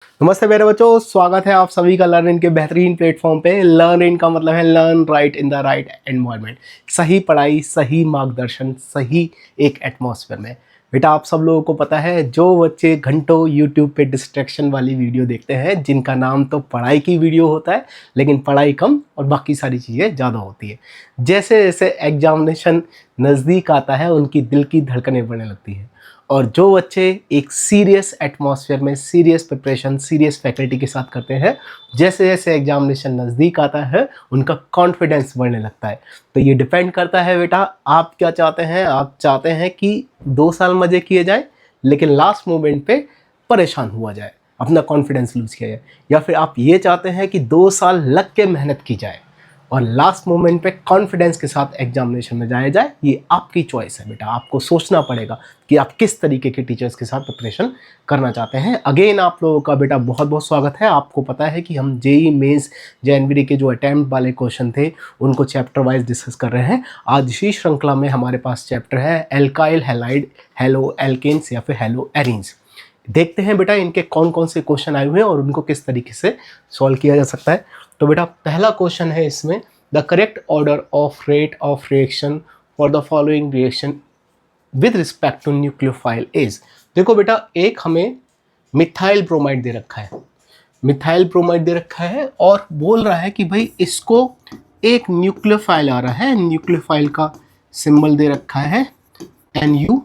नमस्ते मेरे बच्चों, स्वागत है आप सभी का लर्न इन के बेहतरीन प्लेटफॉर्म पे। लर्न इन का मतलब है learn right in the right environment. सही पढ़ाई, सही मार्गदर्शन, सही एक एटमॉस्फेयर में। बेटा आप सब लोगों को पता है, जो बच्चे घंटों यूट्यूब पे डिस्ट्रैक्शन वाली वीडियो देखते हैं, जिनका नाम तो पढ़ाई की वीडियो होता है लेकिन पढ़ाई कम और बाकी सारी चीज़ें ज़्यादा होती है। जैसे जैसे एग्जामिनेशन नज़दीक आता है उनकी दिल की धड़कनें बढ़ने लगती हैं। और जो बच्चे एक सीरियस एटमॉस्फेयर में सीरियस प्रिपरेशन सीरियस फैकल्टी के साथ करते हैं, जैसे जैसे एग्जामिनेशन नज़दीक आता है उनका कॉन्फिडेंस बढ़ने लगता है। तो ये डिपेंड करता है बेटा, आप क्या चाहते हैं। आप चाहते हैं कि 2 साल मज़े किए जाए लेकिन लास्ट मोमेंट पे परेशान हुआ जाए, अपना कॉन्फिडेंस लूज़ किया जाए, या फिर आप ये चाहते हैं कि 2 साल लग के मेहनत की जाए और लास्ट मोमेंट पे कॉन्फिडेंस के साथ एग्जामिनेशन में जाया जाए। ये आपकी चॉइस है बेटा, आपको सोचना पड़ेगा कि आप किस तरीके के टीचर्स के साथ प्रिपरेशन करना चाहते हैं। अगेन आप लोगों का बेटा बहुत बहुत स्वागत है। आपको पता है कि हम जेई मेंस जेएनवीटी के जो अटैम्प्ट वाले क्वेश्चन थे उनको चैप्टर वाइज डिस्कस कर रहे हैं। आज इसी श्रृंखला में हमारे पास चैप्टर है एल्काइल हैलाइड हेलो एल्केन्स या फिर हेलो एरीन्स। देखते हैं बेटा इनके कौन कौन से क्वेश्चन आए हुए हैं और उनको किस तरीके से सॉल्व किया जा सकता है। तो बेटा पहला क्वेश्चन है इसमें, the correct order of rate of reaction for the following reaction with respect to nucleophile is. देखो बेटा, एक हमें मिथाइल ब्रोमाइड दे रखा है, मिथाइल ब्रोमाइड दे रखा है और बोल रहा है कि भाई इसको एक न्यूक्लियोफाइल आ रहा है, न्यूक्लियोफाइल का सिंबल दे रखा है NU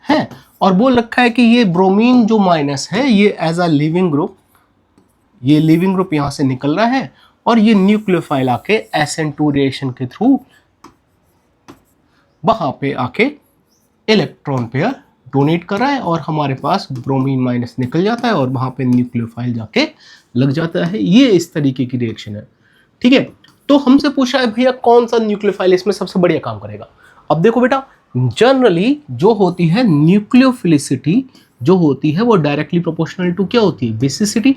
है, और बोल रखा है कि ये ब्रोमीन जो माइनस है ये एज अ लिविंग ग्रुप, ये लिविंग ग्रुप यहां से निकल रहा है और ये न्यूक्लियोफाइल आके SN2 रिएक्शन के थ्रू वहां पे आके इलेक्ट्रॉन पेयर डोनेट कर रहा है और हमारे पास ब्रोमीन माइनस निकल जाता है और वहां पे न्यूक्लियोफाइल जाके लग जाता है। ये इस तरीके की रिएक्शन है, ठीक है। तो हमसे पूछा है भैया कौन सा न्यूक्लियोफाइल इसमें सबसे बढ़िया काम करेगा। अब देखो बेटा, जनरली जो होती है न्यूक्लियोफिलिसिटी जो होती है वो डायरेक्टली प्रोपोर्शनल टू क्या होती है, बेसिसिटी।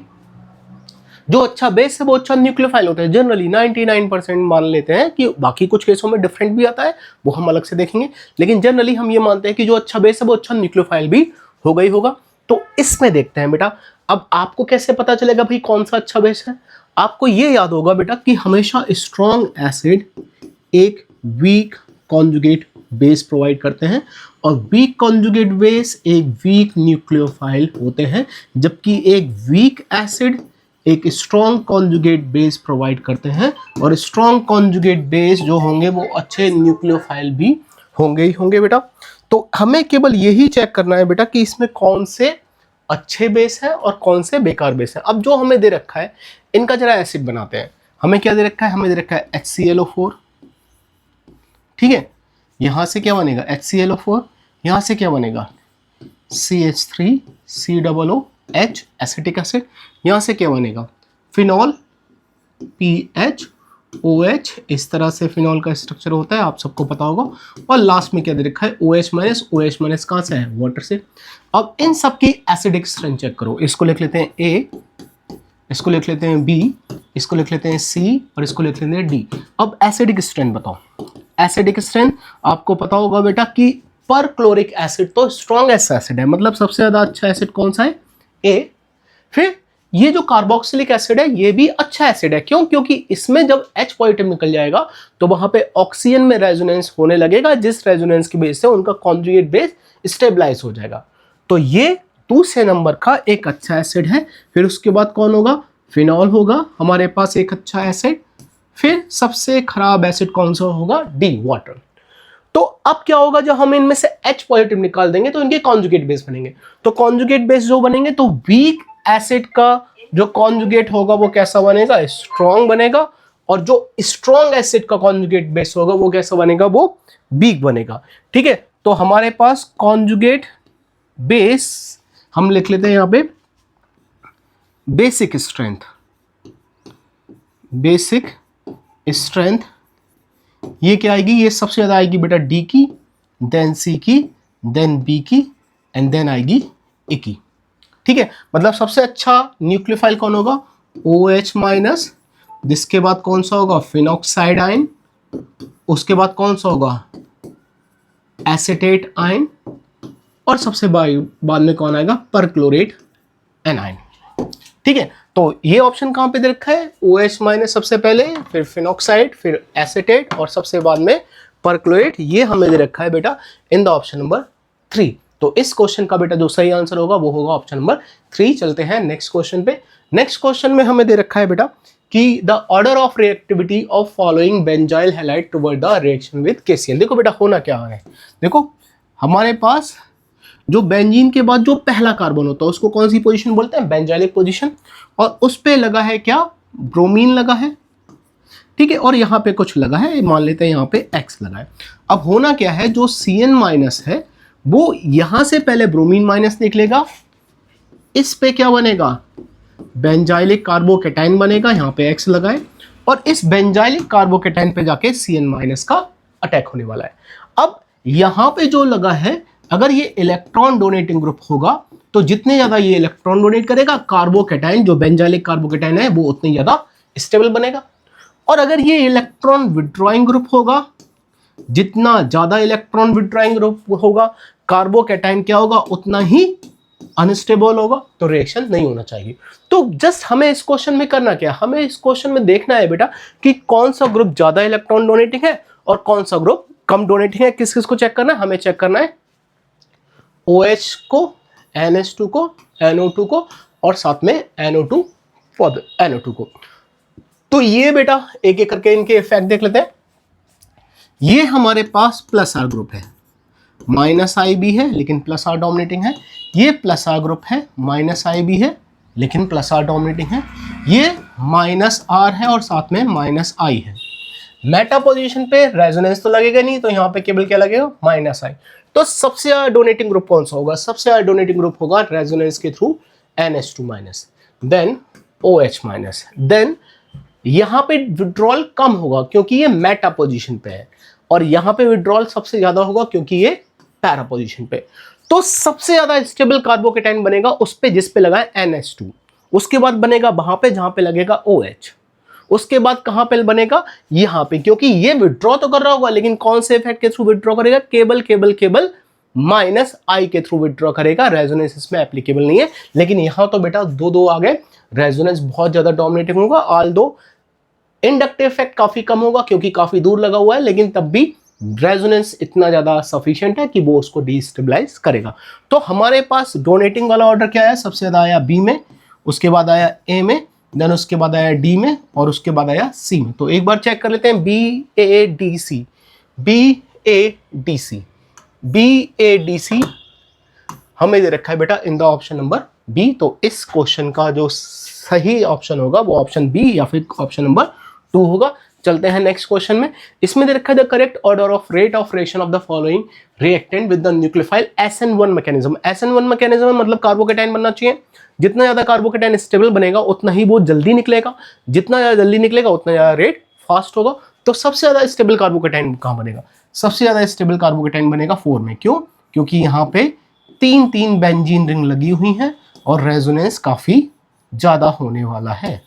जो अच्छा बेस है वो अच्छा न्यूक्लियोफाइल होता है। जनरली 99% मान लेते हैं कि बाकी कुछ केसों में डिफरेंट भी आता है, वो हम अलग से देखेंगे, लेकिन जनरली हम ये मानते हैं कि जो अच्छा बेस है वो अच्छा न्यूक्लियोफाइल भी होगा ही होगा। तो इसमें देखते हैं बेटा, अब आपको कैसे पता चलेगा भाई कौन सा अच्छा बेस है। आपको ये याद होगा बेटा कि हमेशा स्ट्रॉन्ग एसिड एक वीक कॉन्जुगेट बेस प्रोवाइड करते हैं और वीक कॉन्जुगेट बेस एक वीक न्यूक्लियोफाइल होते हैं, जबकि एक वीक एसिड एक स्ट्रॉन्ग कॉन्जुगेट बेस प्रोवाइड करते हैं और स्ट्रॉन्ग कॉन्जुगेट बेस जो होंगे वो अच्छे न्यूक्लियोफाइल भी होंगे ही होंगे बेटा। तो हमें केवल यही चेक करना है बेटा कि इसमें कौन से अच्छे बेस है और कौन से बेकार बेस है। अब जो हमें दे रखा है इनका जरा एसिड बनाते हैं। हमें क्या दे रखा है, हमें दे रखा है HClO4, ठीक है। यहां से क्या बनेगा HClO4, यहां से क्या बनेगा CH3COOH एसिटिक एसिड, यहां से क्या बनेगा फिनॉल PHOH। इस तरह से फिनॉल का स्ट्रक्चर होता है, आप सबको पता होगा। और लास्ट में क्या दे रखा है OH माइनस, OH माइनस कहां से है, वाटर से। अब इन सब की एसिडिक स्ट्रेंथ चेक करो। इसको लिख लेते हैं A, इसको लिख लेते हैं B, इसको लिख लेते हैं C और इसको लिख लेते हैं D। अब एसिडिक स्ट्रेंथ बताओ। एसिडिक स्ट्रेंथ आपको पता होगा बेटा कि पर क्लोरिक एसिड तो स्ट्रॉन्गेस्ट एसिड है, मतलब सबसे ज्यादा अच्छा एसिड कौन सा है, A। फिर ये जो कार्बोक्सिलिक एसिड है ये भी अच्छा एसिड है, क्यों, क्योंकि इसमें जब H पॉजिटिव निकल जाएगा तो वहां पे ऑक्सीजन में रेजोनेंस होने लगेगा, जिस रेजोनेंस की बेस से उनका कॉन्जुगेट बेस स्टेबलाइज हो जाएगा। तो ये दूसरे नंबर का एक अच्छा एसिड है। फिर उसके बाद कौन होगा, फिनॉल होगा हमारे पास एक अच्छा एसिड। फिर सबसे खराब एसिड कौन सा होगा, D, वाटर। तो अब क्या होगा, जब हम इनमें से H पॉजिटिव निकाल देंगे तो इनके कॉन्जुगेट बेस बनेंगे। तो कॉन्जुगेट बेस जो बनेंगे तो वीक एसिड का जो कॉन्जुगेट होगा वो कैसा बनेगा, स्ट्रॉन्ग बनेगा, और जो स्ट्रॉन्ग एसिड का कॉन्जुगेट बेस होगा वो कैसा बनेगा, वो वीक बनेगा, ठीक है। तो हमारे पास कॉन्जुगेट बेस हम लिख लेते हैं यहां पे बेसिक स्ट्रेंथ, बेसिक स्ट्रेंथ ये क्या आएगी, ये सबसे ज्यादा आएगी बेटा D की, देन C की, देन B की एंड देन आएगी A की, ठीक है। मतलब सबसे अच्छा न्यूक्लियोफाइल कौन होगा, OH माइनस, जिसके बाद कौन सा होगा फिनॉक्साइड आयन, उसके बाद कौन सा होगा एसीटेट आयन, और सबसे बाद में कौन आएगा परक्लोरेट एनाइन। ठीक है, तो ये ऑप्शन कहाँ पे दे रखा है, OH माइनस सबसे पहले, फिर फिनॉक्साइड, फिर एसीटेट और सबसे बाद में परक्लोरेट। ये हमें दे रखा है बेटा इन द ऑप्शन नंबर 3। तो इस क्वेश्चन का बेटा जो सही आंसर होगा वो होगा ऑप्शन नंबर 3। चलते हैं नेक्स्ट क्वेश्चन पे। नेक्स्ट क्वेश्चन में हमें दे रखा है बेटा कि the order of reactivity of following benzyl halide toward the reaction with KCl। देखो बेटा होना क्या है, देखो हमारे पास जो बेंजीन के बाद जो पहला कार्बन होता है उसको कौन सी पोजीशन बोलते हैं, बेंजाइलिक पोजीशन, और उस पे लगा है क्या, ब्रोमीन लगा है। ठीक है, और यहाँ पे कुछ लगा है, मान लेते हैं यहाँ पे X लगा है। अब होना क्या है, जो Cn माइनस है वो यहां से पहले ब्रोमीन माइनस निकलेगा, इस पे क्या बनेगा, बेंजाइलिक कार्बोकेटाइन बनेगा, यहाँ पे X लगाए, और इस बेंजाइलिक कार्बोकेटाइन पे जाके Cn माइनस का अटैक होने वाला है। अब यहाँ पे जो लगा है, अगर ये इलेक्ट्रॉन डोनेटिंग ग्रुप होगा तो जितने ज्यादा ये इलेक्ट्रॉन डोनेट करेगा, कार्बोकेटाइन जो बेंजाइलिक कार्बोकेटाइन है वो उतनी ज्यादा स्टेबल बनेगा। और अगर ये इलेक्ट्रॉन विड्रॉइंग ग्रुप होगा, जितना ज्यादा इलेक्ट्रॉन विड्रॉइंग ग्रुप होगा, कार्बोकेटाइन क्या होगा, उतना ही अनस्टेबल होगा, तो रिएक्शन नहीं होना चाहिए। तो जस्ट हमें इस क्वेश्चन में करना क्या है, हमें इस क्वेश्चन में देखना है बेटा कि कौन सा ग्रुप ज्यादा इलेक्ट्रॉन डोनेटिंग है और कौन सा ग्रुप कम डोनेटिंग है। किस किस को चेक करना है, हमें चेक करना है OH को, NH2 को, NO2 को और साथ में NO2 को। तो ये बेटा एक एक करके इनके इफेक्ट देख लेते हैं। ये हमारे पास प्लस R ग्रुप है, माइनस I भी है लेकिन प्लस R डोमिनेटिंग है। ये प्लस R ग्रुप है, माइनस I भी है लेकिन प्लस R डोमिनेटिंग है। ये माइनस R है और साथ में माइनस I है। मेटा पोजीशन पे रेजोनेंस तो लगेगा नहीं, तो यहाँ पे केवल क्या लगेगा, माइनस I। तो सबसे ज्यादा डोनेटिंग ग्रुप कौन सा होगा, सबसे ज्यादा डोनेटिंग ग्रुप होगा रेजोनेंस के through NH2 minus, then OH minus, then यहाँ पे विड्रॉल कम होगा क्योंकि ये मेटा पोजीशन पे है, और यहाँ पे विड्रॉल सबसे ज्यादा होगा क्योंकि ये पैरा पोजीशन पे। तो सबसे ज्यादा स्टेबल कार्बोकेटाइन बनेगा उस पे जिस पे लगा है NH2, उसके बाद बनेगा वहां पे जहां पे लगेगा OH, उसके बाद कहां पे बनेगा, यहां पे, क्योंकि ये विड्रॉ तो कर रहा होगा लेकिन कौन से इफेक्ट के थ्रू विड्रॉ करेगा, केबल माइनस I के थ्रू विड्रॉ करेगा। रेजोनेंस इसमें एप्लीकेबल नहीं है, लेकिन यहां तो बेटा दो आ गए, रेजोनेंस बहुत ज्यादा डोमिनेटिंग होगा, ऑल दो इंडक्टिव इफेक्ट काफी कम होगा क्योंकि काफी दूर लगा हुआ है, लेकिन तब भी रेजोनेंस इतना ज्यादा सफिशिएंट है कि वो उसको डिस्टेबलाइज करेगा। तो हमारे पास डोनेटिंग वाला ऑर्डर क्या है, सबसे ज्यादा आया B में, उसके बाद आया A में, देन उसके बाद आया D में और उसके बाद आया C में। तो एक बार चेक कर लेते हैं BADC हमें दे रखा है बेटा in the option number B। तो इस क्वेश्चन का जो सही ऑप्शन होगा वो ऑप्शन B या फिर ऑप्शन नंबर 2 होगा। चलते हैं नेक्स्ट क्वेश्चन में। इसमें दे रखा है the correct order of rate of reaction of the following reactant with the nucleophile SN1 mechanism. SN1 mechanism मतलब कार्बोकेटाइन बनना चाहिए, जितना ज्यादा कार्बोकेटाइन स्टेबल बनेगा उतना ही वो जल्दी निकलेगा, जितना ज्यादा जल्दी निकलेगा उतना ज्यादा रेट फास्ट होगा। तो सबसे ज्यादा स्टेबल कार्बोकेटाइन कहां बनेगा, सबसे ज्यादा स्टेबल कार्बोकेटाइन बनेगा 4 में। क्यों, क्योंकि यहाँ पे 3 बेंजीन रिंग लगी हुई हैं और रेजोनेंस काफी ज्यादा होने वाला है,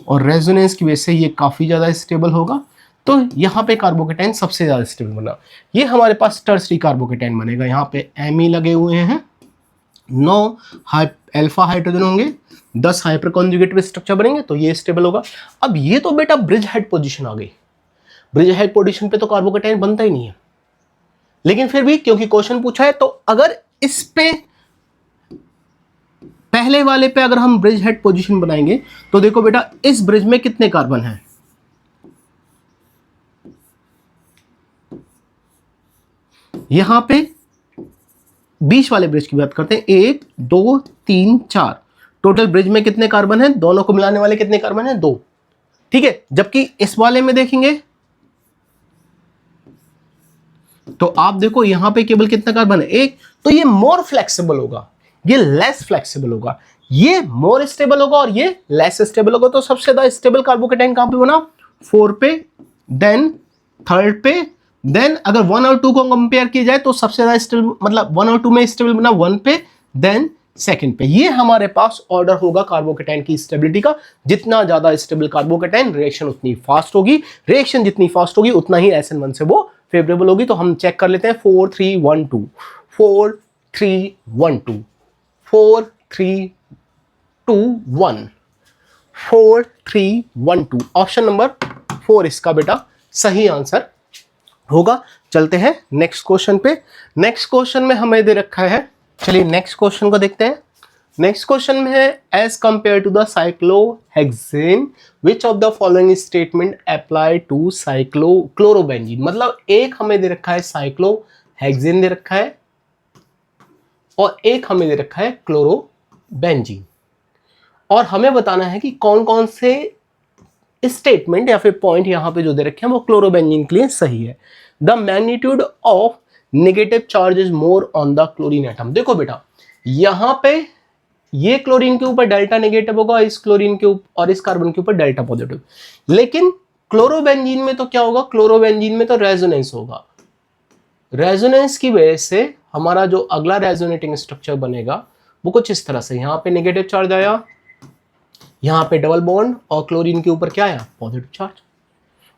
और रेजोनेंस की वजह से ये काफी ज्यादा स्टेबल होगा। तो यहाँ पे कार्बोकेटाइन सबसे ज्यादा स्टेबल बना, ये हमारे पास टर्सरी कार्बोकेटाइन बनेगा। यहाँ पे Me लगे हुए हैं, 9 अल्फा हाइड्रोजन होंगे, 10 हाइपर कॉन्जुगेटिव स्ट्रक्चर बनेंगे, तो ये स्टेबल होगा। अब ये तो बेटा ब्रिज हेड पोजीशन आ गई, ब्रिज हेड पोजीशन पे तो कार्बोकेटाइन बनता ही नहीं है, लेकिन फिर भी क्योंकि क्वेश्चन पूछा है, तो अगर इस पे पहले वाले पे अगर हम ब्रिज हेड पोजीशन बनाएंगे तो देखो बेटा इस ब्रिज में कितने कार्बन हैं, यहां पे बीच वाले ब्रिज की बात करते हैं, 1 2 3 4 टोटल ब्रिज में कितने कार्बन हैं, दोनों को मिलाने वाले कितने कार्बन हैं, 2। ठीक है, जबकि इस वाले में देखेंगे तो आप देखो यहां पे केवल कितना कार्बन है, 1। तो ये मोर फ्लेक्सिबल होगा, ये लेस फ्लेक्सिबल होगा, ये मोर स्टेबल होगा और ये लेस स्टेबल होगा। तो सबसे ज्यादा स्टेबल कार्बोकेटाइन कहां पे बना, 4 पे, देन 3rd पे, देन अगर 1 और 2 को कंपेयर किया जाए तो सबसे ज्यादा स्टेबल मतलब 1 और 2 में स्टेबल बना 1 पे, देन 2nd पे। ये हमारे पास ऑर्डर होगा कार्बोकेटाइन की स्टेबिलिटी का। जितना ज्यादा स्टेबल कार्बोकेटाइन, रिएक्शन उतनी फास्ट होगी, रिएक्शन जितनी फास्ट होगी उतना ही SN1 से वो फेवरेबल होगी। तो हम चेक कर लेते हैं 4 3 1 2 4 3 1 2 4 3 1 4 3 1 2 ऑप्शन नंबर 4 इसका बेटा सही आंसर होगा। चलते हैं नेक्स्ट क्वेश्चन पे। नेक्स्ट क्वेश्चन में हमें दे रखा है, चलिए नेक्स्ट क्वेश्चन को देखते हैं। नेक्स्ट क्वेश्चन में है as compare to the cyclohexane which of the following statement apply to chlorobenzene. मतलब एक हमें दे रखा है साइक्लोहेक्सेन दे रखा है और एक हमें दे रखा है क्लोरोबेंजीन, और हमें बताना है कि कौन कौन से स्टेटमेंट या फिर पॉइंट यहां पे जो दे रखे हैं वो क्लोरोबेंजीन के लिए सही है। The magnitude of negative charge is more on the chlorine atom. देखो बेटा यहां पे ये क्लोरीन के ऊपर डेल्टा नेगेटिव होगा, इस क्लोरीन के ऊपर और इस कार्बन के ऊपर डेल्टा पॉजिटिव, लेकिन क्लोरोबेंजीन में तो क्या होगा, क्लोरोबेंजीन में तो रेजोनेंस होगा। रेजोनेंस की वजह से हमारा जो अगला रेजोनेटिंग स्ट्रक्चर बनेगा वो कुछ इस तरह से, यहां पे नेगेटिव चार्ज आया, यहां पे डबल बॉन्ड और क्लोरीन के ऊपर क्या आया, पॉजिटिव चार्ज।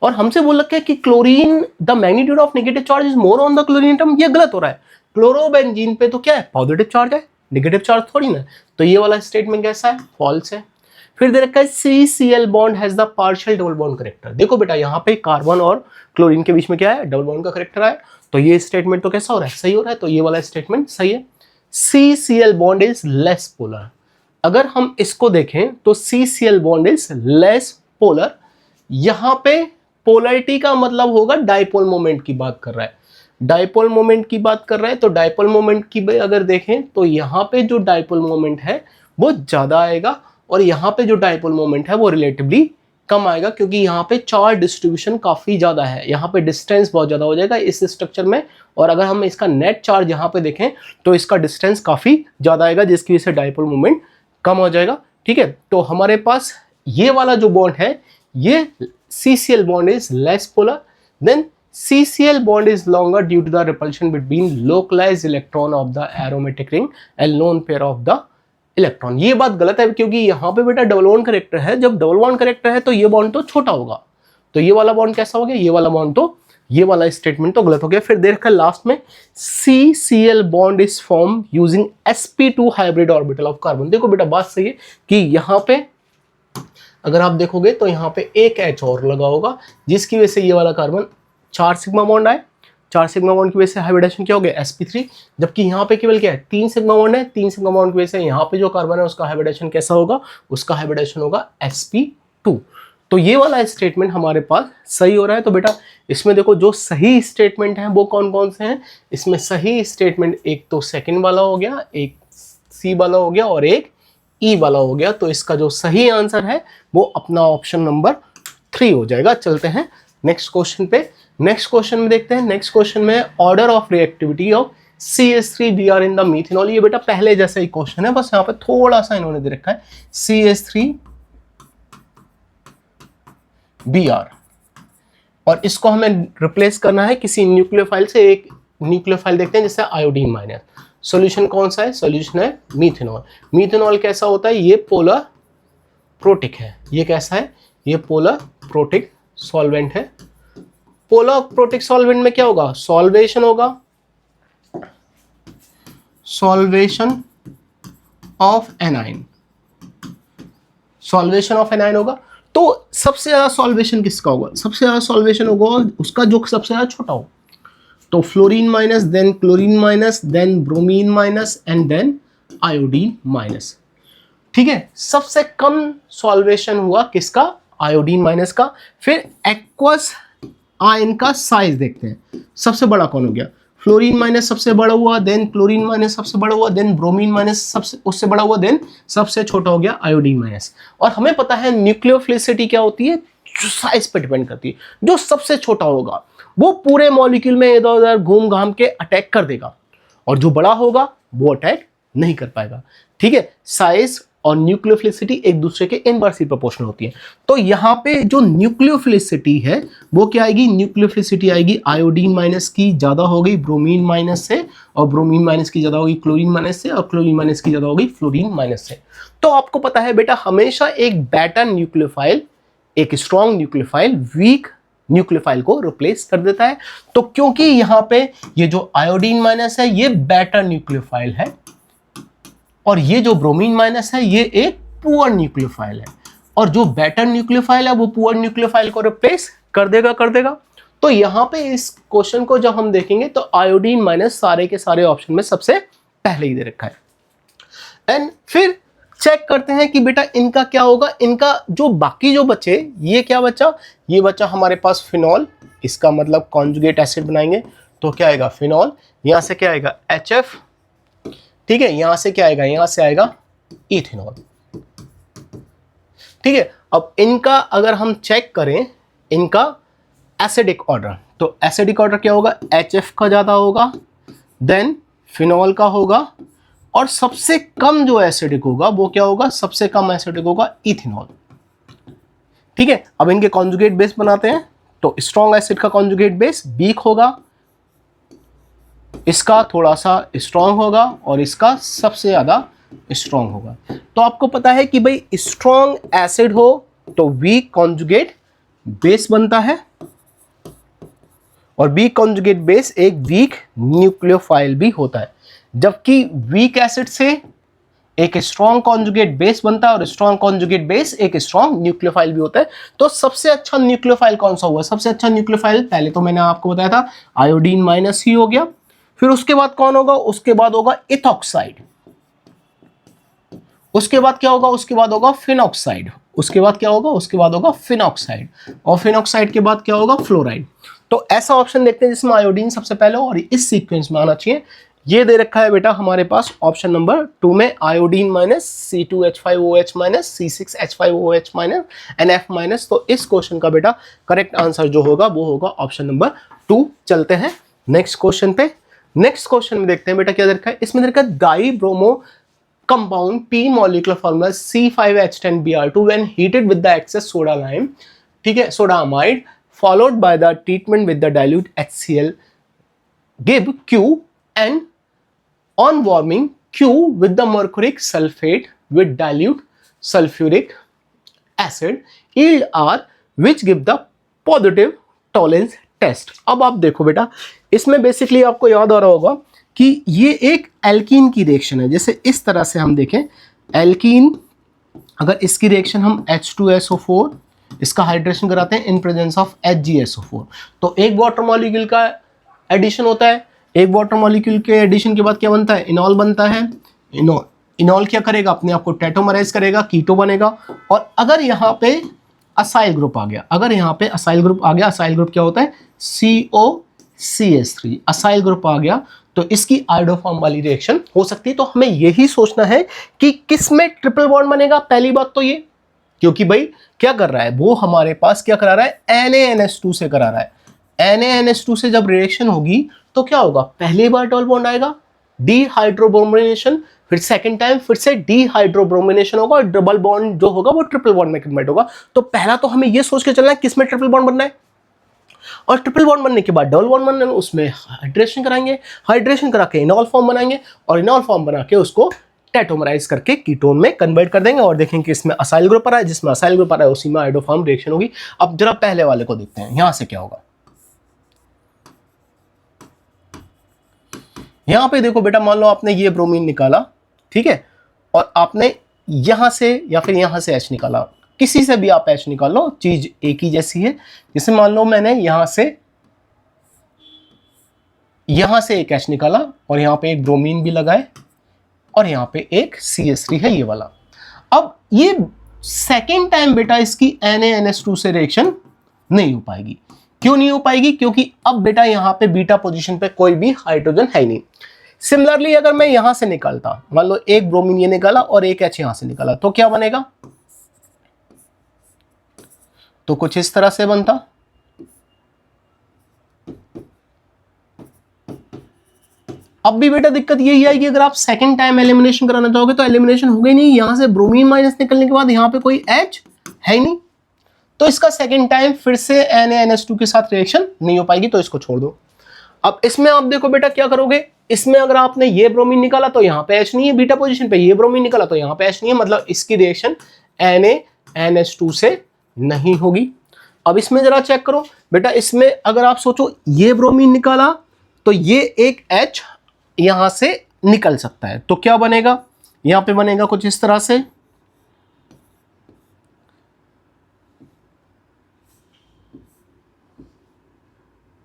और हमसे बोल रखा है कि chlorine the magnitude of negative charge is more on the chlorine atom, ये गलत हो रहा है। क्लोरोबेंजीन पे तो क्या है, पॉजिटिव चार्ज है, नेगेटिव चार्ज थोड़ी ना, तो ये वाला स्टेटमेंट कैसा है, फॉल्स है। फिर दे रखा है CCl bond has the partial double bond character. देखो बेटा यहां पे कार्बन और क्लोरीन के बीच में क्या है, डबल बॉन्ड का करेक्टर है, तो ये स्टेटमेंट तो कैसा हो रहा है, सही हो रहा है, तो ये वाला स्टेटमेंट सही है। CCl bond is less polar. अगर हम इसको देखें तो CCl bond is less polar, यहां पे पोलरिटी का मतलब होगा डाइपोल मोमेंट की बात कर रहा है, डाइपोल मोमेंट की बात कर रहा है, तो डाइपोल मोमेंट की अगर देखें तो यहाँ पे जो डाइपोल मोमेंट है वो ज्यादा आएगा और यहाँ पे जो डाइपोल मोमेंट है वो रिलेटिवली कम आएगा, क्योंकि यहाँ पे चार्ज डिस्ट्रीब्यूशन काफी ज्यादा है, यहाँ पे डिस्टेंस बहुत ज्यादा हो जाएगा इस स्ट्रक्चर में, और अगर हम इसका नेट चार्ज यहाँ पे देखें तो इसका डिस्टेंस काफी ज्यादा आएगा, जिसकी वजह से डाइपोल मोमेंट कम हो जाएगा। ठीक है, तो हमारे पास ये वाला जो बॉन्ड है ये CCl bond is less polar, then CCl bond is longer due to the repulsion between localized electron of the aromatic ring and lone pair of the electron। ये बात गलत है क्योंकि यहाँ पे बेटा डबल बॉन्ड करेक्टर है, जब डबल बॉन्ड करेक्टर है तो ये बॉन्ड तो छोटा होगा, तो ये वाला बॉन्ड कैसा हो गया, ये वाला बॉन्ड तो, ये वाला स्टेटमेंट तो गलत हो गया। फिर देखा लास्ट में CCl bond is form using sp2 hybrid orbital of carbon. देखो बेटा बात सही है कि यहाँ पे अगर आप देखोगे तो यहाँ पे एक H और लगा होगा, जिसकी वजह से ये वाला कार्बन 4 सिग्मा बॉन्ड आए, 4 सिग्मा बॉन्ड की वजह से हाइब्रिडेशन क्या हो गया, sp3, जबकि यहाँ पे केवल क्या है 3 सिग्मा बॉन्ड है, 3 सिग्मा बॉन्ड की वजह से यहाँ पे जो कार्बन है उसका हाइब्रिडेशन कैसा होगा, उसका हाइब्रिडेशन होगा sp2। तो ये वाला स्टेटमेंट हमारे पास सही हो रहा है। तो बेटा इसमें देखो जो सही स्टेटमेंट है वो कौन कौन से हैं, इसमें सही स्टेटमेंट एक तो सेकेंड वाला हो गया, एक सी वाला हो गया और एक ई वाला हो गया, तो इसका जो सही आंसर है वो अपना ऑप्शन नंबर 3 हो जाएगा। चलते हैं नेक्स्ट क्वेश्चन पे। नेक्स्ट क्वेश्चन में देखते हैं, नेक्स्ट क्वेश्चन में order of reactivity of CH3Br in the methanol. ये बेटा पहले जैसा ही क्वेश्चन है, बस यहाँ पे थोड़ा सा इन्होंने दे रखा है CH3Br, और इसको हमें रिप्लेस करना है किसी न्यूक्लियोफाइल से। एक न्यूक्लियोफाइल देखते हैं जैसे आयोडीन माइनस। सॉल्यूशन कौन सा है, सॉल्यूशन है मीथेनॉल। मीथेनॉल कैसा होता है, ये पोलर प्रोटिक है, ये कैसा है, ये पोलर प्रोटिक सॉल्वेंट है। पोलर प्रोटिक सॉल्वेंट में क्या होगा, सॉल्वेशन होगा, solvation of anion, solvation of anion होगा। तो सबसे ज्यादा सॉल्वेशन किसका होगा, सबसे ज्यादा सॉल्वेशन होगा उसका जो सबसे ज्यादा छोटा हो, तो fluorine minus, then chlorine minus, then bromine minus and then iodine minus. ठीक है, सबसे कम सॉल्वेशन हुआ किसका, आयोडीन माइनस का। फिर एक्वस आयन का साइज देखते हैं, सबसे बड़ा कौन हो गया, फ्लोरीन माइनस सबसे बड़ा हुआ, देन क्लोरीन माइनस सबसे बड़ा हुआ, देन ब्रोमीन माइनस सबसे उससे बड़ा हुआ, देन सबसे छोटा हो गया आयोडीन माइनस। और हमें पता है न्यूक्लियोफिलिसिटी क्या होती है, जो साइज पे डिपेंड करती है, जो सबसे छोटा होगा वो पूरे मॉलिक्यूल में इधर उधर घूम घाम के अटैक कर देगा, और जो बड़ा होगा वो अटैक नहीं कर पाएगा। ठीक है, साइज और न्यूक्लियोफिलिसिटी एक दूसरे के इनवर्सली प्रोपोर्शनल होती है। तो यहाँ पे जो न्यूक्लियोफिलिसिटी है वो क्या आएगी, न्यूक्लियोफिलिसिटी आएगी आयोडीन माइनस की ज्यादा हो गई ब्रोमीन माइनस से, और ब्रोमीन माइनस की ज्यादा होगी क्लोरीन माइनस से, और क्लोरीन माइनस की ज्यादा होगी फ्लोरीन माइनस से। तो आपको पता है बेटा हमेशा एक बेटर न्यूक्लियोफाइल एक स्ट्रॉन्ग न्यूक्लियोफाइल वीक न्यूक्लियोफाइल को रिप्लेस कर देता है। तो क्योंकि यहाँ पे ये जो आयोडीन माइनस है ये बेटर न्यूक्लियोफाइल है, और ये जो ब्रोमीन माइनस है ये एक पुअर न्यूक्लियोफाइल है, और जो बेटर न्यूक्लियोफाइल है वो पुअर न्यूक्लियोफाइल को रिप्लेस कर देगा। तो यहाँ पे इस क्वेश्चन को जब हम देखेंगे तो आयोडीन माइनस सारे के सारे ऑप्शन में सबसे पहले ही दे रखा है। एंड फिर चेक करते हैं कि बेटा इनका क्या होगा। इनका जो बाकी जो बचे, ये क्या बचा, ये बचा हमारे पास फिनॉल, इसका मतलब कॉन्जुगेट एसिड बनाएंगे तो क्या आएगा फिनॉल, यहां से क्या आएगा HF, ठीक है, यहां से क्या आएगा, यहां से आएगा इथेनॉल, ठीक है। अब इनका अगर हम चेक करें इनका एसिडिक ऑर्डर, तो एसिडिक ऑर्डर क्या होगा, HF का ज्यादा होगा, देन फिनॉल का होगा, और सबसे कम जो एसिडिक होगा वो क्या होगा, सबसे कम एसिडिक होगा इथेनॉल, ठीक है। अब इनके कॉन्जुगेट बेस बनाते हैं, तो स्ट्रॉन्ग एसिड का कॉन्जुगेट बेस वीक होगा, इसका थोड़ा सा स्ट्रॉन्ग होगा, और इसका सबसे ज्यादा स्ट्रॉन्ग होगा। तो आपको पता है कि भाई स्ट्रॉन्ग एसिड हो तो वीक कॉन्जुगेट बेस बनता है, और वीक कॉन्जुगेट बेस एक वीक न्यूक्लियोफाइल भी होता है, जबकि वीक एसिड से एक स्ट्रॉन्ग कॉन्जुगेट बेस बनता है, और स्ट्रॉन्ग कॉन्जुगेट बेस एक स्ट्रॉन्ग न्यूक्लियोफाइल भी होता है। तो सबसे अच्छा न्यूक्लियोफाइल कौन सा हुआ, सबसे अच्छा न्यूक्लियोफाइल पहले तो मैंने आपको बताया था आयोडीन माइनस ही हो गया, फिर उसके बाद कौन होगा, उसके बाद होगा इथॉक्साइड, उसके बाद क्या होगा, उसके बाद होगा फिनॉक्साइड, उसके बाद क्या होगा, उसके बाद होगा फिनॉक्साइड, और फिनॉक्साइड के बाद क्या होगा, फ्लोराइड। तो ऐसा ऑप्शन देखते हैं जिसमें आयोडीन सबसे पहले और इस सीक्वेंस में आना चाहिए। ये दे रखा है बेटा हमारे पास ऑप्शन नंबर 2 में iodine minus C2H5OH minus C6H5OH minus NF minus. तो इस क्वेश्चन का बेटा करेक्ट आंसर जो होगा वो होगा ऑप्शन नंबर 2। चलते हैं नेक्स्ट क्वेश्चन पे। नेक्स्ट क्वेश्चन में देखते हैं बेटा क्या दे रखा है। इसमें दे रखा है die bromo compound P molecular formula C5H10Br2 when heated with the excess soda lime, ठीक है, soda amide followed by the treatment with the dilute HCl give Q, and on warming Q with the mercuric sulfate with dilute sulfuric acid yield R which give the positive tolerance test। अब आप देखो बेटा इसमें basically आपको याद आ रहा होगा कि ये एक एल्कीन की रिएक्शन है। जैसे इस तरह से हम देखें एल्कीन, अगर इसकी रिएक्शन हम H2SO4 इसका हाइड्रेशन कराते हैं इन प्रेजेंस ऑफ HgSO4, तो एक वाटर मॉलिक्यूल का एडिशन होता है, एक वाटर मॉलिक्यूल के एडिशन के बाद क्या बनता है, इनॉल बनता है। इनॉल क्या करेगा, अपने आप को टेट्रामराइज करेगा, कीटो बनेगा। और अगर यहाँ पे असाइल ग्रुप आ गया, अगर यहाँ पे असाइल ग्रुप आ गया, असाइल ग्रुप क्या होता है COCH3, असाइल ग्रुप आ गया तो इसकी आयोडोफॉर्म वाली रिएक्शन हो सकती है। तो हमें यही सोचना है कि किस में ट्रिपल बॉन्ड बनेगा। पहली बात तो ये, क्योंकि भाई क्या कर रहा है वो हमारे पास क्या करा रहा है, NaNH2 से करा रहा है। NaNH2 से जब रिएक्शन होगी तो क्या होगा, पहली बार डबल बॉन्ड आएगा डिहाइड्रोब्रोमिनेशन, फिर सेकंड टाइम फिर से डिहाइड्रोब्रोमिनेशन होगा और डबल बॉन्ड जो होगा वो ट्रिपल बॉन्ड में कन्वर्ट होगा। तो पहला तो हमें ये सोच के चलना है किस में ट्रिपल बॉन्ड बनना है, और ट्रिपल बॉन्ड बनने के बाद डबल बॉन्ड बनने में उसमें हाइड्रेशन कराएंगे, हाइड्रेशन करा के इनॉल फॉर्म बनाएंगे, और इनॉल फॉर्म बना के उसको टेट्रामराइज करके कीटोन में कन्वर्ट कर देंगे, और देखेंगे कि इसमें असाइल ग्रुप आ रहा है, जिसमें असाइल ग्रुप आ रहा है उसी में आयोडोफॉर्म रिएक्शन होगी। अब जरा पहले वाले को देखते हैं, यहां से क्या होगा। यहां पे देखो बेटा, मान लो आपने ये ब्रोमीन निकाला, ठीक है, और आपने यहां से या फिर यहां से H निकाला, किसी से भी आप H निकाल लो, चीज एक ही जैसी है। जैसे मान लो मैंने यहां से एक H निकाला और यहां पे एक ब्रोमीन भी लगाए और यहां पे एक CH3 है ये वाला। अब ये सेकेंड टाइम बेटा इसकी NaNH2 से रिएक्शन नहीं हो पाएगी। क्यों नहीं हो पाएगी, क्योंकि अब बेटा यहां पे बीटा पोजीशन पे कोई भी हाइड्रोजन है नहीं। सिमिलरली अगर मैं यहां से निकालता, मान लो एक ब्रोमीन ये निकाला और एक H यहां से निकाला, तो क्या बनेगा, तो कुछ इस तरह से बनता। अब भी बेटा दिक्कत यही आएगी, अगर आप सेकंड टाइम एलिमिनेशन कराना चाहोगे तो एलिमिनेशन हो गई नहीं, यहां से ब्रोमीन माइनस निकलने के बाद यहां पे कोई H है ही नहीं, तो इसका सेकंड टाइम फिर से NaNH2 के साथ रिएक्शन नहीं हो पाएगी, तो इसको छोड़ दो। अब इसमें आप देखो बेटा क्या करोगे, इसमें अगर आपने ये ब्रोमीन निकाला तो यहां पे H नहीं है बीटा पोजीशन पे, ये ब्रोमीन निकाला तो यहां पे H नहीं है, मतलब इसकी रिएक्शन NaNH2 से नहीं होगी। अब इसमें जरा चेक करो बेटा, इसमें अगर आप सोचो ये ब्रोमीन निकाला तो ये एक H यहां से निकल सकता है, तो क्या बनेगा, यहां पे बनेगा कुछ इस तरह से,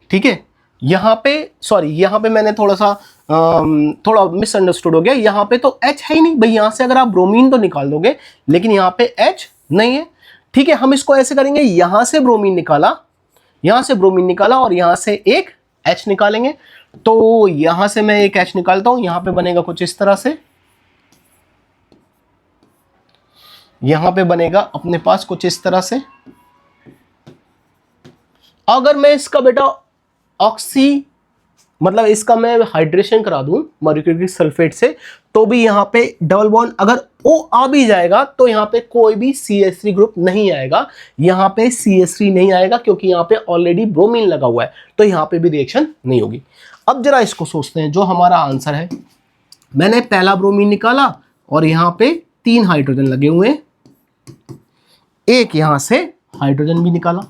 ठीक है, यहाँ पे सॉरी, यहाँ पे मैंने थोड़ा मिसअंडरस्टूड हो गया। यहाँ पे तो H है ही नहीं भाई, यहाँ से अगर आप ब्रोमीन तो निकाल दोगे, लेकिन यहाँ पे H नहीं है। ठीक है, हम इसको ऐसे करेंगे, यहाँ से ब्रोमीन निकाला, यहाँ से ब्रोमीन निकाला और यहाँ से एक H निकालेंगे। तो यहाँ से मैं एक H निकालता हूँ, यहाँ पे बनेगा कुछ इस तरह से, यहाँ पे बनेगा अपने पास कुछ इस तरह से। अगर मैं इसका बेटा ऑक्सी मतलब इसका मैं हाइड्रेशन करा दूं मर्क्यूरी सल्फेट से, तो भी यहाँ पे डबल बॉन्ड अगर O आ भी जाएगा तो यहाँ पे कोई भी CH3 ग्रुप नहीं आएगा, यहाँ पे CH3 नहीं आएगा क्योंकि यहाँ पे ऑलरेडी ब्रोमीन लगा हुआ है, तो यहाँ पे भी रिएक्शन नहीं होगी। अब जरा इसको सोचते हैं, जो हमारा आंसर है, मैंने पहला ब्रोमीन निकाला और यहाँ पे 3 हाइड्रोजन लगे हुए हैं, एक यहाँ से हाइड्रोजन भी निकाला,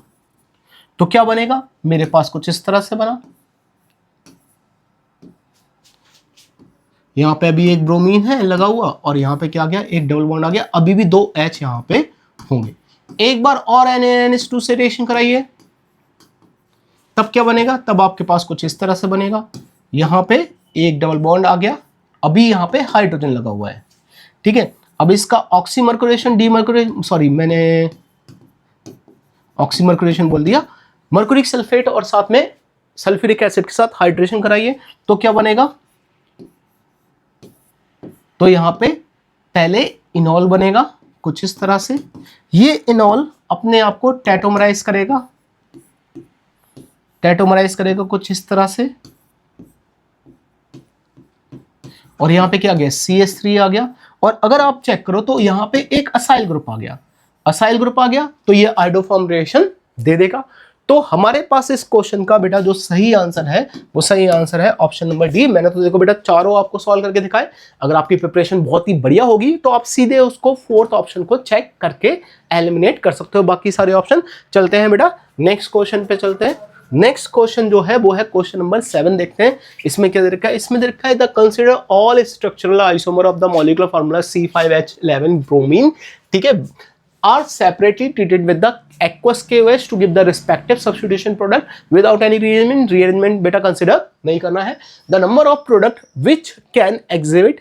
तो क्या बनेगा, मेरे पास कुछ इस तरह से बना। यहाँ पे अभी एक ब्रोमीन है लगा हुआ और यहाँ पे क्या आ गया, एक डबल बॉन्ड आ गया, अभी भी 2 H यहाँ पे होंगे। एक बार और NaNH2 से रिएक्शन कराइए, तब क्या बनेगा, तब आपके पास कुछ इस तरह से बनेगा। यहाँ पे एक डबल बॉन्ड आ गया, अभी यहाँ पे हाइड्रोजन लगा हुआ है। ठीक है, अब इसका ऑक्सीमर्क्यूरेशन डीमर्क्यूरेशन, सॉरी मैंने ऑक्सीमर्क्यूरेशन बोल दिया, मर्क्यूरिक सल्फेट और साथ में सल्फ्यूरिक एसिड के साथ हाइड्रेशन कराइए, तो क्या बनेगा, तो यहां पे पहले इनॉल बनेगा कुछ इस तरह से, ये इनॉल अपने आप को टेट्रामराइज करेगा, कुछ इस तरह से, और यहां पे क्या आ गया, CH3 आ गया। और अगर आप चेक करो तो यहां पे एक असाइल ग्रुप आ गया, तो ये आइडोफॉर्म रिएक्शन दे देगा। तो हमारे पास इस क्वेश्चन का बेटा जो सही आंसर है, वो सही आंसर है ऑप्शन नंबर डी। मैंने तो देखो बेटा चारों आपको सॉल्व करके दिखाए। अगर आपकी प्रिपरेशन बहुत ही बढ़िया होगी तो आप सीधे उसको 4th ऑप्शन को चेक करके एलिमिनेट कर सकते हो बाकी सारे ऑप्शन। चलते हैं बेटा नेक्स्ट क्वेश्चन पे चलते हैं। नेक्स्ट क्वेश्चन जो है वो है क्वेश्चन नंबर 7। देखते हैं इसमें क्या दे रखा है। इसमें दे रखा है the consider all structural isomer of the molecular formula C5H11 bromine, ठीक है, are separately treated with the aqueous KOH to give the respective substitution product without any rearrangement. rearrangement बेटा कंसिडर नहीं करना है। The number of product which can exhibit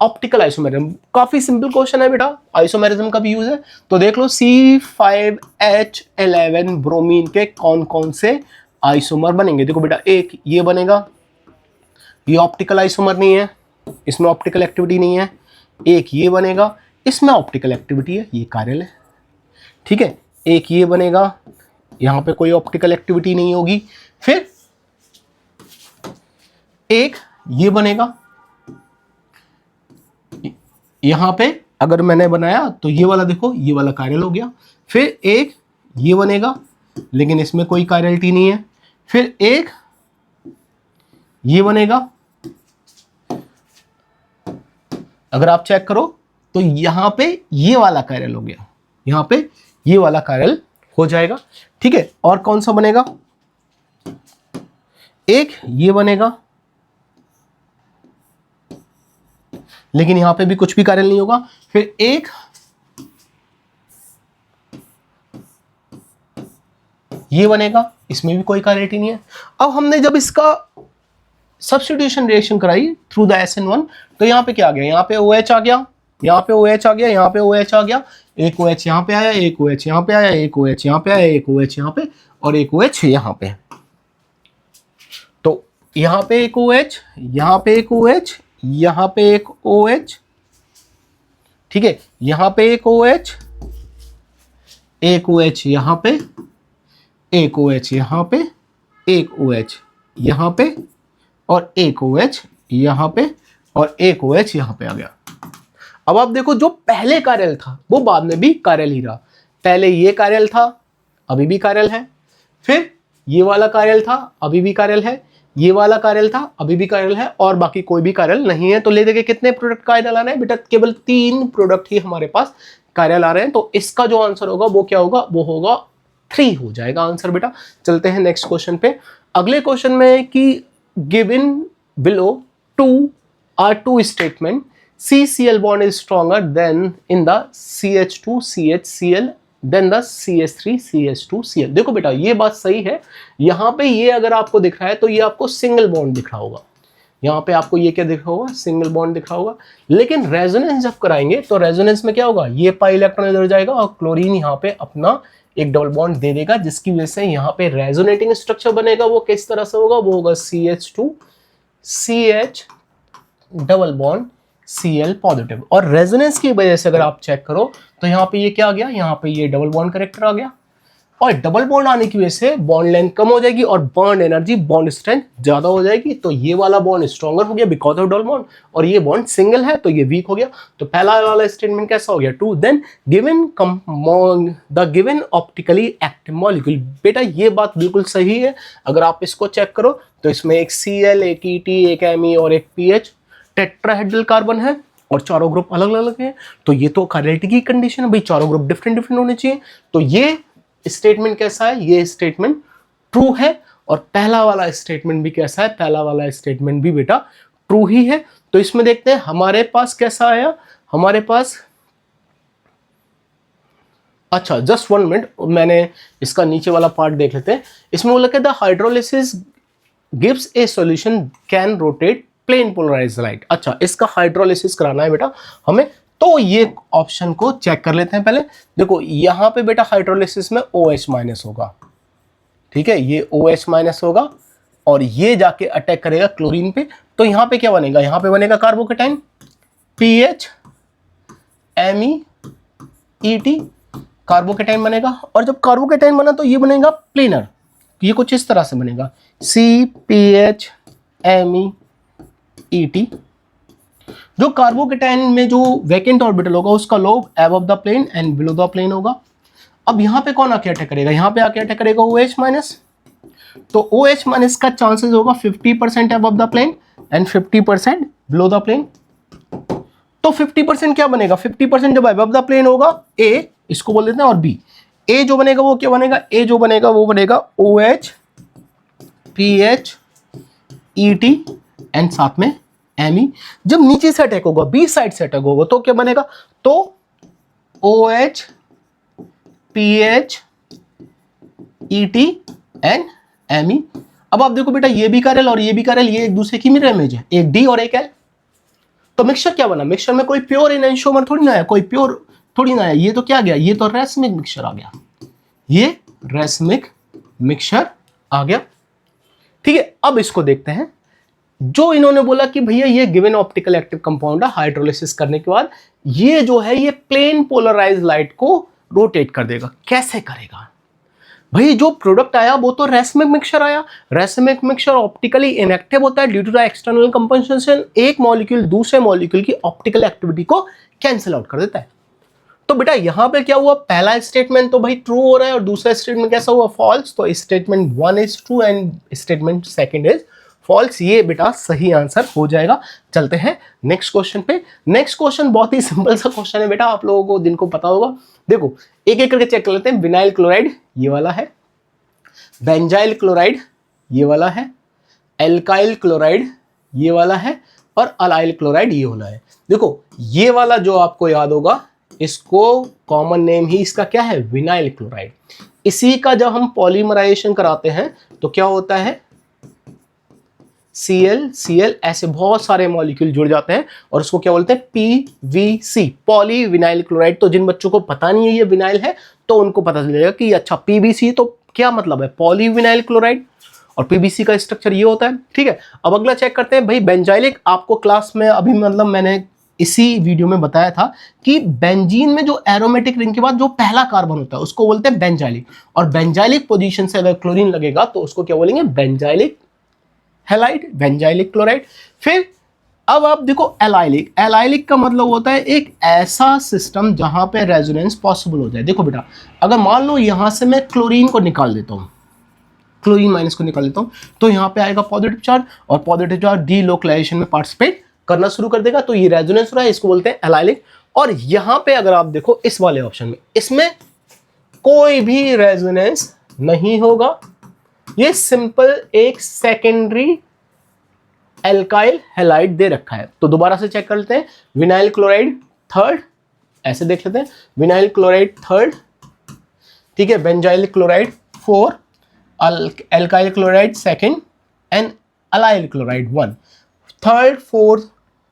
optical isomerism, काफी simple question है बेटा, isomerism का भी यूज है। तो देख लो C5H11 ब्रोमीन के कौन कौन से आइसोमर बनेंगे। देखो बेटा एक ये बनेगा, ये ऑप्टिकल आइसोमर नहीं है, इसमें ऑप्टिकल एक्टिविटी नहीं है। एक ये बनेगा, इसमें ऑप्टिकल एक्टिविटी है, ये कायरल है, ठीक है। एक ये बनेगा, यहां पे कोई ऑप्टिकल एक्टिविटी नहीं होगी। फिर एक ये बनेगा, यहां पे अगर मैंने बनाया तो ये वाला देखो, ये वाला कायरल हो गया। फिर एक ये बनेगा, लेकिन इसमें कोई कायरलिटी नहीं है। फिर एक ये बनेगा, अगर आप चेक करो तो यहां पे ये वाला कायरल हो गया, यहां पे ये वाला कायरल हो जाएगा, ठीक है। और कौन सा बनेगा, एक ये बनेगा, लेकिन यहां पे भी कुछ भी कायरल नहीं होगा। फिर एक ये बनेगा, इसमें भी कोई कायरलिटी नहीं है। अब हमने जब इसका सब्स्टिट्यूशन रिएक्शन कराई थ्रू द SN1, तो यहां पे क्या आ गया, यहां पे OH आ गया, यहाँ पे OH आ गया, यहाँ पे OH आ गया, एक OH यहाँ पे आया, एक OH यहाँ पे आया, एक OH यहाँ पे आया, एक OH यहाँ पे और एक OH यहाँ पे। तो यहाँ पे एक OH, यहाँ पे एक OH, यहाँ पे एक OH, ठीक है, यहाँ पे एक OH, एक OH यहाँ पे, एक OH यहाँ पे, एक OH यहाँ पे और एक OH यहाँ पे और एक OH यहाँ पे आ गया। अब आप देखो जो पहले कायरल था वो बाद में भी कायरल ही रहा। पहले ये कायरल था, अभी भी कायरल है। फिर ये वाला कायरल था, अभी भी कायरल है। ये वाला कायरल था, अभी भी कायरल है और बाकी कोई भी कायरल नहीं है। तो ले देखिए कितने प्रोडक्ट कायरल आ रहे हैं बेटा, केवल 3 प्रोडक्ट ही हमारे पास कायरल आ रहे हैं। तो इसका जो आंसर होगा वो क्या होगा, वो होगा 3 हो जाएगा आंसर बेटा। चलते हैं नेक्स्ट क्वेश्चन पे। अगले क्वेश्चन में कि given below 2 are 2 statement, CCl bond is stronger than in the CH2CHCl then the CH3CH2Cl। देखो बेटा ये बात सही है, यहाँ पे ये अगर आपको दिख रहा है तो ये आपको सिंगल बॉन्ड दिख रहा होगा, यहाँ पे आपको ये क्या दिख रहा होगा, सिंगल बॉन्ड दिख रहा होगा। लेकिन रेजोनेंस जब कराएंगे तो रेजोनेंस में क्या होगा, ये पाई इलेक्ट्रॉन इधर जाएगा और क्लोरीन यहाँ पे अपना एक डबल बॉन्ड दे देगा, जिसकी वजह से यहाँ पे रेजोनेटिंग स्ट्रक्चर बनेगा। वो किस तरह से होगा, वो होगा CH2CH double bond Cl positive. और रेजोनेंस की वजह से अगर आप चेक करो तो यहाँ पे ये क्या आ गया, यहाँ पे ये डबल बॉन्ड करेक्टर आ गया, और डबल बॉन्ड आने की वजह से बॉन्ड लेंथ कम हो जाएगी और बॉन्ड एनर्जी, बॉन्ड स्ट्रेंथ ज्यादा हो जाएगी। तो ये वाला बॉन्ड स्ट्रॉन्गर हो गया बिकॉज ऑफ डबल बॉन्ड, और ये बॉन्ड सिंगल है तो ये वीक हो गया। तो पहला वाला स्टेटमेंट कैसा हो गया, true. Then given the given optically active molecule, बेटा ये बात बिल्कुल सही है। अगर आप इसको चेक करो तो इसमें एक Cl, एक Et, एक Me और एक PH टेट्राहेड्रल कार्बन है और चारों ग्रुप अलग अलग हैं। तो ये तो कार्डिनलिटी की कंडीशन है भाई, चारों ग्रुप डिफरेंट डिफरेंट होने चाहिए। तो ये स्टेटमेंट कैसा है, ये स्टेटमेंट ट्रू है। और पहला वाला स्टेटमेंट भी कैसा है, पहला वाला स्टेटमेंट भी बेटा ट्रू ही है। तो इसमें देखते हैं हमारे पास कैसा आया, हमारे पास, अच्छा जस्ट 1 मिनट, मैंने इसका नीचे वाला पार्ट देख लेते हैं। इसमें बोला कि the hydrolysis gives a solution can rotate plane polarized light. अच्छा इसका हाइड्रोलिसिस कराना है बेटा हमें, तो ये ऑप्शन को चेक कर लेते हैं पहले। देखो यहां पे बेटा हाइड्रोलिसिस में OH माइनस होगा, ठीक है, ये OH माइनस होगा और ये जाके अटैक करेगा क्लोरीन पे। तो यहां पे क्या बनेगा, यहां पे बनेगा कार्बोकेटाइन PH MEET, कार्बोकेटाइन बनेगा। और जब कार्बोकेटाइन बना तो ये बनेगा प्लेनर, ये कुछ इस तरह से बनेगा CPH MEET। जो कार्बोकेटाइन में जो वैकेंट ऑर्बिटल होगा उसका lobe above the plane and below the plane होगा। अब यहां पे कौन आके अटैक करेगा, यहां पे आके अटैक करेगा OH माइनस। तो OH माइनस का चांसेस होगा 50% above the plane and 50% below the plane. तो 50% क्या बनेगा, 50% जब अबव द प्लेन होगा A, इसको बोल देते हैं, और B। A जो बनेगा वो क्या बनेगा, A जो बनेगा वो बनेगा OH PH ET एंड साथ में Me। जब नीचे से अटैक होगा, बी साइड से अटैक होगा, तो क्या बनेगा, तो OH PH ET and Me। अब आप देखो बेटा ये भी कार्यल और ये भी कार्यल, ये एक दूसरे की मिरर इमेज है, एक D और एक L। तो मिक्सचर क्या बना, मिक्सचर में कोई प्योर एनहांसोमर थोड़ी ना आया, कोई प्योर थोड़ी ना आया, ये तो क्या गया, ये तो रेसमिक मिक्सचर आ गया, ये रेसमिक मिक्सचर आ गया। ठीक है, अब इसको देखते हैं। जो इन्होंने बोला कि भैया ये गिवन ऑप्टिकल एक्टिव कंपाउंड है, हाइड्रोलिसिस करने के बाद ये जो है ये प्लेन पोलराइज्ड लाइट को रोटेट कर देगा। कैसे करेगा भाई, जो प्रोडक्ट आया वो तो रेसमिक मिक्सचर आया। रेसमिक मिक्सचर ऑप्टिकली इनएक्टिव होता है due to the external compensation, एक मॉलिक्यूल दूसरे मॉलिक्यूल की ऑप्टिकल एक्टिविटी को कैंसिल आउट कर देता है। तो बेटा यहां पे क्या हुआ, पहला स्टेटमेंट तो भाई ट्रू हो रहा है और दूसरा स्टेटमेंट कैसा हुआ, फॉल्स। तो statement 1 is true and statement 2 is false. ये बेटा सही आंसर हो जाएगा। चलते हैं नेक्स्ट क्वेश्चन पे। नेक्स्ट क्वेश्चन बहुत ही सिंपल सा क्वेश्चन है बेटा, आप लोगों को दिन को पता होगा। देखो एक एक करके चेक कर लेते हैं। विनाइल क्लोराइड ये वाला है, बेंजाइल क्लोराइड ये वाला है, एल्काइल क्लोराइड ये वाला है और अलाइल क्लोराइड ये वाला है। देखो ये वाला जो आपको याद होगा, इसको कॉमन नेम ही इसका क्या है, विनाइल क्लोराइड। इसी का जब हम पॉलीमराइजेशन कराते हैं तो क्या होता है, Cl ऐसे बहुत सारे मॉलिक्यूल जुड़ जाते हैं और उसको क्या बोलते हैं, PVC, पॉली विनाइल क्लोराइड। तो जिन बच्चों को पता नहीं है ये विनाइल है तो उनको पता चलेगा कि अच्छा PVC तो क्या मतलब है, पॉली विनाइल क्लोराइड, और PVC का स्ट्रक्चर ये होता है। ठीक है, अब अगला चेक करते हैं भाई बेंजाइलिक। आपको क्लास में अभी मतलब मैंने इसी वीडियो में बताया था कि बेंजीन में जो एरोमेटिक रिंग के बाद जो पहला कार्बन होता है उसको बोलते हैं बेंजाइलिक, और बेंजाइलिक पोजीशन से अगर क्लोरीन लगेगा तो उसको क्या बोलेंगे, बेंजाइलिक हैलाइड, बेंजाइलिक क्लोराइड। फिर अब आप देखो एलाइलिक, एलाइलिक का मतलब होता है एक ऐसा सिस्टम जहां पे रेजोनेंस पॉसिबल हो जाए। देखो बेटा अगर मान लो यहां से मैं क्लोरीन को निकाल देता हूं, क्लोरीन माइनस को निकाल देता हूं, तो यहां पे आएगा पॉजिटिव चार्ज और पॉजिटिव चार्ज डीलोकलाइजेशन में पार्टिसिपेट करना शुरू कर देगा। तो ये रेजोनेंस हो रहा है, इसको बोलते हैं एलाइलिक। और यहां पे अगर आप देखो इस वाले ऑप्शन में, इसमें कोई भी रेजोनेंस नहीं होगा, ये सिंपल एक सेकेंडरी एल्काइल हैलाइड दे रखा है। तो दोबारा से चेक कर लेते हैं। विनाइल क्लोराइड थर्ड, ऐसे देख लेते हैं, विनाइल क्लोराइड थर्ड, ठीक है, benzyl chloride 4, alkyl chloride 2nd and allyl chloride 1, 3rd 4th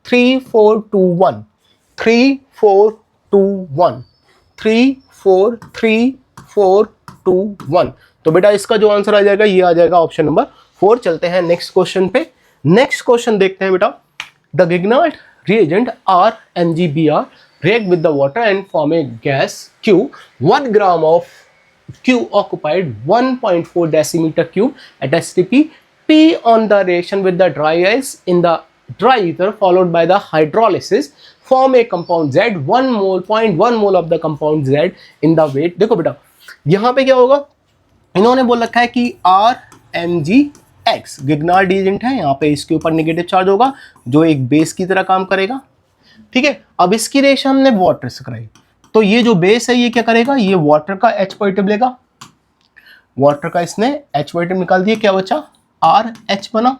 3 4 2 1 3 4 2 1 3 4 3 4 2 1। तो बेटा इसका जो आंसर आ जाएगा ये आ जाएगा ऑप्शन नंबर 4। चलते हैं नेक्स्ट क्वेश्चन पे। नेक्स्ट क्वेश्चन देखते हैं बेटा। The Grignard reagent RMgBr react with the water and form a gas Q. 1 gram of Q occupied 1.4 decimeter cube at STP. P on the reaction with the dry ice in the dry ether followed by the hydrolysis form a compound Z. 1 mole 0.1 mole of the compound Z in the weight। देखो बेटा यहाँ पे क्या होगा, इन्होंने बोल रखा है कि RMgX गिग्नार्ड एजेंट है, यहाँ पे इसके ऊपर नेगेटिव चार्ज होगा जो एक बेस की तरह काम करेगा। ठीक है, अब इसकी रेशा हमने वाटर से कराई, तो ये जो बेस है ये क्या करेगा, ये वाटर का H पॉजिटिव लेगा, वाटर का इसने H पॉजिटिव निकाल दिया, क्या बचा RH बना।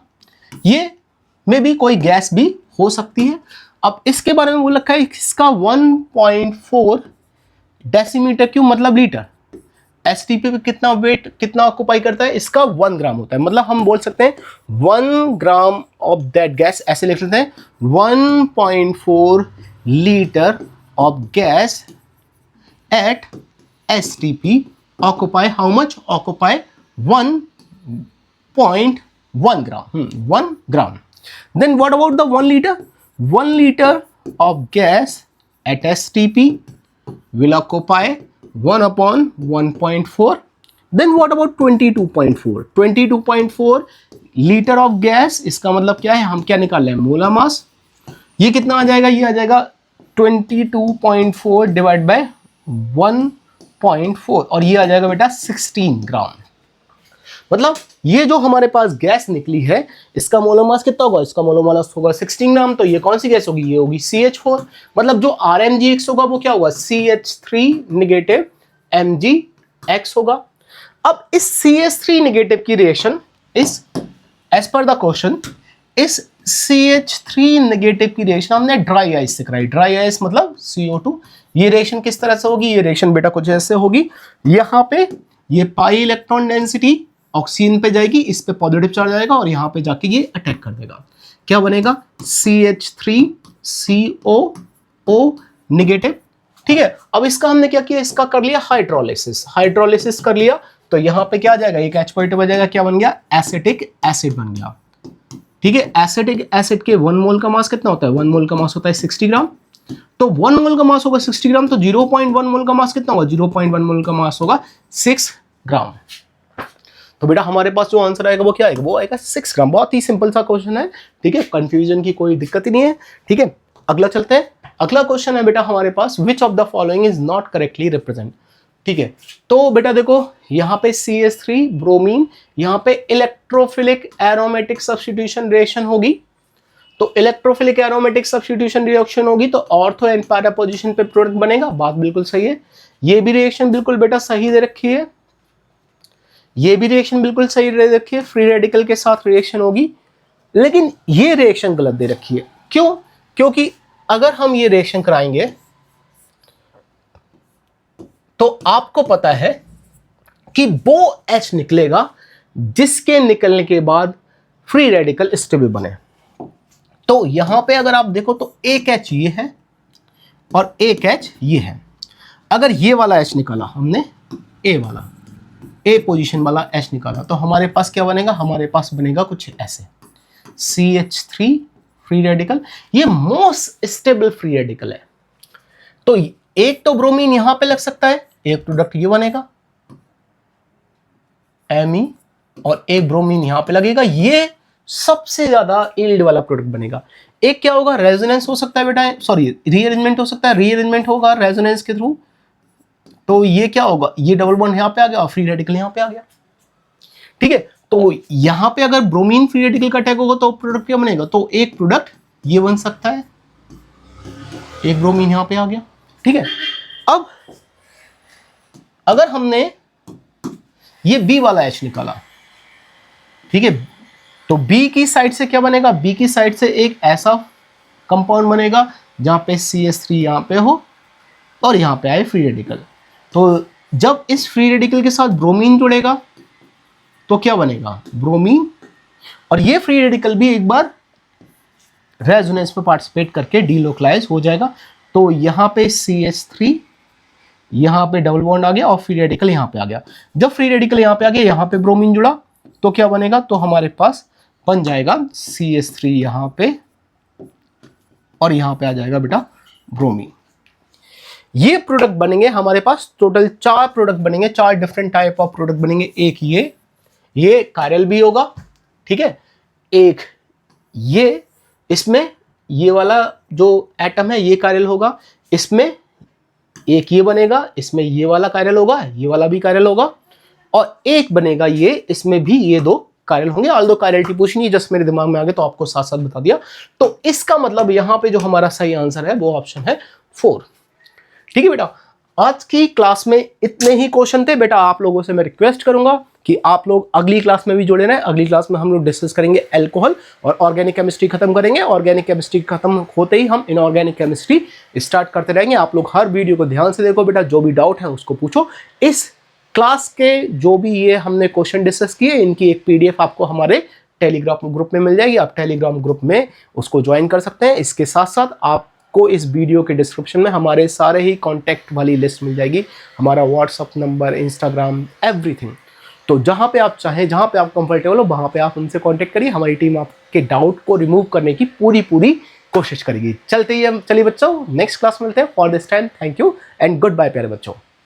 ये में भी कोई गैस भी हो सकती है। अब इसके बारे में बोल रखा है इसका 1.4 डेसीमीटर क्यूब मतलब लीटर, एसटीपी पे कितना वेट कितना ऑक्यूपाई करता है, इसका 1 ग्राम होता है। मतलब हम बोल सकते हैं 1 ग्राम ऑफ दैट गैस, ऐसे लिख सकते हैं 1.4 litre of gas at STP occupy how much, occupy 1.1 gram, 1 gram. Then what about the 1 litre, 1 litre of gas at STP will occupy 1 upon 1.4. Then what about 22.4? 22.4 litre of gas, इसका मतलब क्या है, हम क्या निकाल रहे हैं, मोलर मास। ये कितना आ जाएगा, ये आ जाएगा 22.4 डिवाइड बाय 1.4 और ये आ जाएगा बेटा 16 ग्राम। मतलब ये जो हमारे पास गैस निकली है इसका मोलर मास कितना होगा, इसका मोलर मास होगा 16 ग्राम। तो ये कौन सी गैस होगी, ये होगी CH4। मतलब जो RMgX होगा वो क्या होगा, CH3 नेगेटिव MgX होगा। अब इस CH3 नेगेटिव की रिएक्शन इस एज पर द क्वेश्चन, इस CH3 नेगेटिव की रिएक्शन हमने ड्राई आइस से कराई। ड्राई आइस मतलब CO2। ये रिएक्शन किस तरह से होगी, ये रिएक्शन बेटा कुछ ऐसे होगी, यहाँ पे ये पाई इलेक्ट्रॉन डेंसिटी ऑक्सीजन पे जाएगी, इस पे पॉजिटिव चार्ज आएगा और यहाँ पे जाके ये अटैक कर देगा। क्या बनेगा, CH3CO नेगेटिव। ठीक है, अब इसका हमने क्या किया, इसका कर लिया हाइड्रोलिसिस, हाइड्रोलिसिस कर लिया तो यहाँ पे क्या आ जाएगा, एक H पॉजिटिव आ जाएगा, क्या बन गया, एसिटिक एसिड बन गया। ठीक है, एसिटिक एसिड के 1 मोल का मास कितना होता है, 1 मोल का मास होता है 60 ग्राम। तो 1 मोल का मास होगा 60 ग्राम, तो 0.1 मोल का मास कितना होगा, 0.1 मोल का मास होगा 6 ग्राम। तो बेटा हमारे पास जो आंसर आएगा वो क्या आएगा, वो आएगा 6 ग्राम। बहुत ही सिंपल सा क्वेश्चन है। ठीक है, कंफ्यूजन की कोई दिक्कत ही नहीं है। ठीक है, अगला चलते हैं। अगला क्वेश्चन है बेटा हमारे पास, which of the following is not correctly represent. ठीक है, तो बेटा देखो यहाँ पे CH3 ब्रोमीन, यहाँ पे इलेक्ट्रोफिलिक एरोमेटिक सब्स्टिट्यूशन रिएक्शन होगी। तो इलेक्ट्रोफिलिक एरोमेटिक सब्स्टिट्यूशन रिएक्शन होगी तो ऑर्थो एंड पैरा पोजीशन पे प्रोडक्ट बनेगा। बात बिल्कुल सही है। ये भी रिएक्शन बिल्कुल बेटा सही दे रखी है, ये भी रिएक्शन बिल्कुल सही दे रखी है, फ्री रेडिकल के साथ रिएक्शन होगी। लेकिन ये रिएक्शन गलत दे रखी है। क्यों, क्योंकि अगर हम ये रिएक्शन कराएंगे तो आपको पता है कि वो H निकलेगा जिसके निकलने के बाद फ्री रेडिकल स्टेबल बने। तो यहां पे अगर आप देखो तो एक H ये है और एक H ये है। अगर ये वाला H निकाला हमने, A वाला A पोजीशन वाला H निकाला, तो हमारे पास क्या बनेगा, हमारे पास बनेगा कुछ ऐसे CH3 फ्री रेडिकल। ये मोस्ट स्टेबल फ्री रेडिकल है। तो एक तो ब्रोमीन यहां पे लग सकता है, एक प्रोडक्ट ये बनेगा Me और एक ब्रोमीन यहां पे लगेगा, ये सबसे ज्यादा यील्ड वाला प्रोडक्ट बनेगा। एक क्या होगा, रेजोनेंस हो सकता है बेटा, सॉरी रीअरेंजमेंट हो सकता है, रीअरेंजमेंट होगा रेजोनेंस के थ्रू। तो ये क्या होगा, ये डबल बॉन्ड यहां पे आ गया और फ्री रेडिकल यहां पे आ गया। ठीक है, तो यहां पे अगर ब्रोमीन फ्री रेडिकल का अटैक होगा तो प्रोडक्ट क्या बनेगा, तो एक प्रोडक्ट ये बन सकता है, एक ब्रोमीन यहां पे आ गया। ठीक है, अब अगर हमने ये B वाला H निकाला, ठीक है, तो B की साइड से क्या बनेगा, B की साइड से एक ऐसा कंपाउंड बनेगा जहां पे CH3 यहां पे हो और यहां पे आए फ्री रेडिकल। तो जब इस फ्री रेडिकल के साथ ब्रोमीन जुड़ेगा तो क्या बनेगा, ब्रोमीन, और ये फ्री रेडिकल भी एक बार रेजोनेंस में पार्टिसिपेट करके डीलोकलाइज हो जाएगा। तो यहां पे CH3, यहां पे डबल बॉन्ड आ गया और फ्री रेडिकल यहां पे आ गया। जब फ्री रेडिकल यहां पे आ गया, यहां पे ब्रोमीन जुड़ा तो क्या बनेगा, तो हमारे पास बन जाएगा CH3 यहां पे, और यहां पे आ जाएगा बेटा ब्रोमीन। ये प्रोडक्ट बनेंगे हमारे पास, टोटल 4 प्रोडक्ट बनेंगे, 4 डिफरेंट टाइप ऑफ प्रोडक्ट बनेंगे। एक ये कायरल भी होगा, ठीक है, एक ये, इसमें ये वाला जो एटम है ये कायरल होगा, इसमें एक ये बनेगा, इसमें ये वाला कायरल होगा, ये वाला भी कायरल होगा, और एक बनेगा ये, इसमें भी ये 2 कायरल होंगे। ऑल्दो कायरलिटी पूछनी है, जस्ट मेरे दिमाग में आ गया तो आपको साथ साथ बता दिया। तो इसका मतलब यहां पे जो हमारा सही आंसर है वो ऑप्शन है 4। ठीक है बेटा, आज की क्लास में इतने ही क्वेश्चन थे। बेटा आप लोगों से मैं रिक्वेस्ट करूंगा कि आप लोग अगली क्लास में भी जुड़े रहें। अगली क्लास में हम लोग डिस्कस करेंगे अल्कोहल और ऑर्गेनिक केमिस्ट्री खत्म करेंगे। ऑर्गेनिक केमिस्ट्री खत्म होते ही हम इनऑर्गेनिक केमिस्ट्री स्टार्ट करते रहेंगे। आप लोग हर वीडियो को ध्यान से देखो बेटा, जो भी डाउट है उसको पूछो। इस क्लास के जो भी ये हमने क्वेश्चन डिस्कस किए, इनकी एक PDF आपको हमारे टेलीग्राम ग्रुप में मिल जाएगी। आप टेलीग्राम ग्रुप में उसको ज्वाइन कर सकते हैं। इसके साथ साथ आपको इस वीडियो के डिस्क्रिप्शन में हमारे सारे ही कॉन्टैक्ट वाली लिस्ट मिल जाएगी, हमारा व्हाट्सअप नंबर, इंस्टाग्राम, एवरीथिंग। तो जहाँ पे आप चाहें, जहाँ पे आप कंफर्टेबल हो, वहाँ पे आप उनसे कांटेक्ट करिए। हमारी टीम आपके डाउट को रिमूव करने की पूरी कोशिश करेगी। चलिए बच्चों, नेक्स्ट क्लास मिलते हैं। For this time thank you and good bye प्यारे बच्चों।